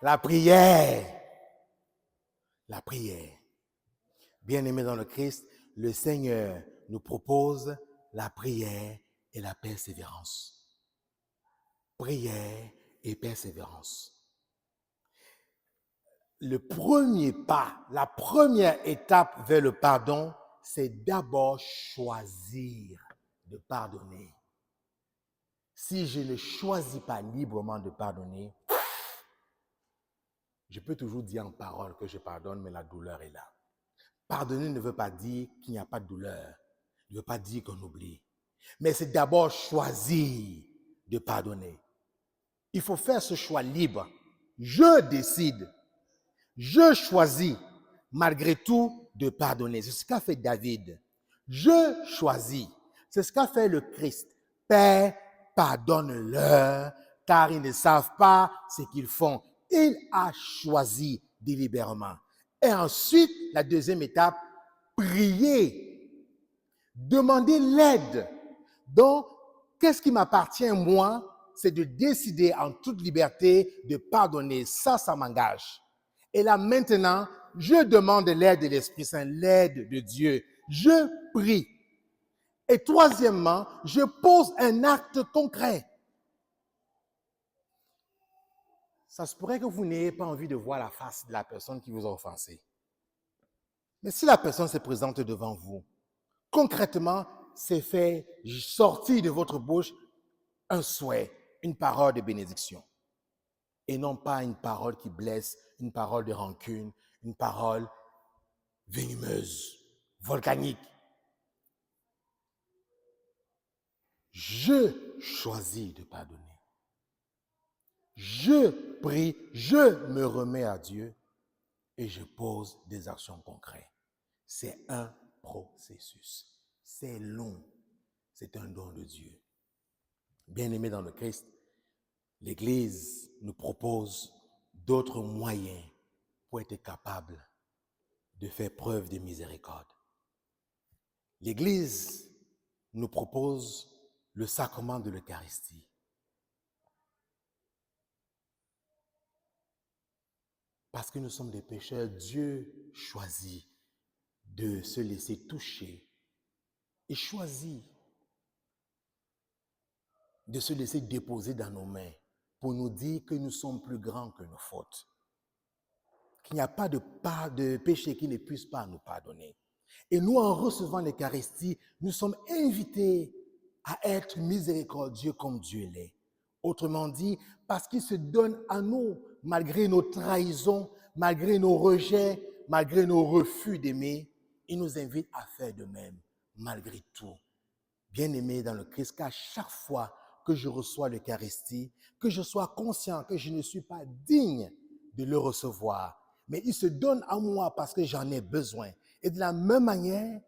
La prière. La prière. Bien-aimés dans le Christ, le Seigneur nous propose la prière et la persévérance. Prière et persévérance. Le premier pas, la première étape vers le pardon, c'est d'abord choisir de pardonner. Si je ne choisis pas librement de pardonner, je peux toujours dire en parole que je pardonne, mais la douleur est là. Pardonner ne veut pas dire qu'il n'y a pas de douleur. Ne veut pas dire qu'on oublie. Mais c'est d'abord choisir de pardonner. Il faut faire ce choix libre. Je décide, je choisis, malgré tout, de pardonner. C'est ce qu'a fait David. Je choisis. C'est ce qu'a fait le Christ. Père, pardonne-leur, car ils ne savent pas ce qu'ils font. Il a choisi délibérément. Et ensuite, la deuxième étape, prier. Demander l'aide. Donc, qu'est-ce qui m'appartient, moi? C'est de décider en toute liberté de pardonner. Ça m'engage. Et là, maintenant, je demande l'aide de l'Esprit Saint, l'aide de Dieu. Je prie. Et troisièmement, je pose un acte concret. Ça se pourrait que vous n'ayez pas envie de voir la face de la personne qui vous a offensé. Mais si la personne se présente devant vous, concrètement, c'est fait sortir de votre bouche un souhait, une parole de bénédiction. Et non pas une parole qui blesse, une parole de rancune, une parole venimeuse, volcanique. Je choisis de pardonner. Je prie, je me remets à Dieu et je pose des actions concrètes. C'est un processus. C'est long. C'est un don de Dieu. Bien-aimés dans le Christ, l'Église nous propose d'autres moyens pour être capable de faire preuve de miséricorde. L'Église nous propose le sacrement de l'Eucharistie. Parce que nous sommes des pécheurs, Dieu choisit de se laisser toucher et choisit de se laisser déposer dans nos mains pour nous dire que nous sommes plus grands que nos fautes, qu'il n'y a pas de péché qui ne puisse pas nous pardonner. Et nous, en recevant l'Eucharistie, nous sommes invités à être miséricordieux comme Dieu l'est. Autrement dit, parce qu'il se donne à nous, malgré nos trahisons, malgré nos rejets, malgré nos refus d'aimer, il nous invite à faire de même, malgré tout. Bien-aimé dans le Christ, qu'à chaque fois que je reçois l'Eucharistie, que je sois conscient que je ne suis pas digne de le recevoir, mais il se donne à moi parce que j'en ai besoin. Et de la même manière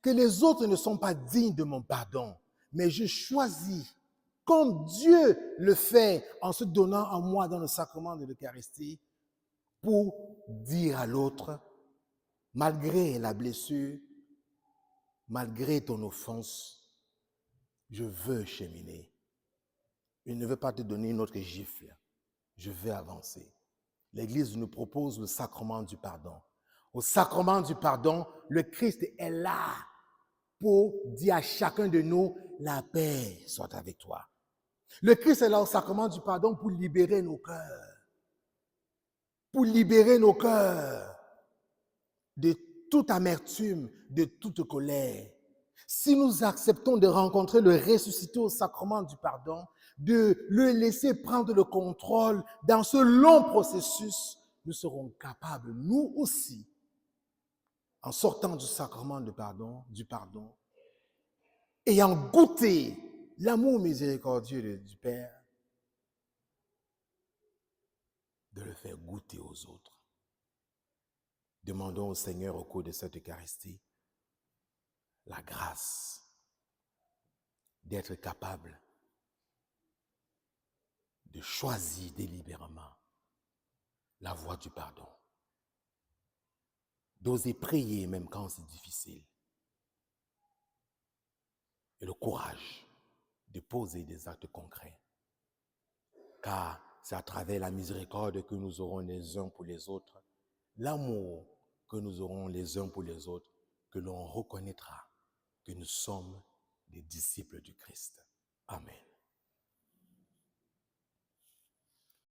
que les autres ne sont pas dignes de mon pardon, mais je choisis, comme Dieu le fait en se donnant à moi dans le sacrement de l'Eucharistie, pour dire à l'autre, malgré la blessure, malgré ton offense, je veux cheminer. Il ne veut pas te donner une autre gifle. Je veux avancer. L'Église nous propose le sacrement du pardon. Au sacrement du pardon, le Christ est là pour dire à chacun de nous, la paix soit avec toi. Le Christ est là au sacrement du pardon pour libérer nos cœurs. Pour libérer nos cœurs de toute amertume, de toute colère. Si nous acceptons de rencontrer le ressuscité au sacrement du pardon, de le laisser prendre le contrôle dans ce long processus, nous serons capables, nous aussi, en sortant du sacrement du pardon, ayant goûté l'amour miséricordieux du Père, de le faire goûter aux autres. Demandons au Seigneur au cours de cette Eucharistie la grâce d'être capable de choisir délibérément la voie du pardon, d'oser prier même quand c'est difficile, et le courage de poser des actes concrets, car C'est à travers la miséricorde que nous aurons les uns pour les autres, l'amour que nous aurons les uns pour les autres, que l'on reconnaîtra que nous sommes des disciples du Christ.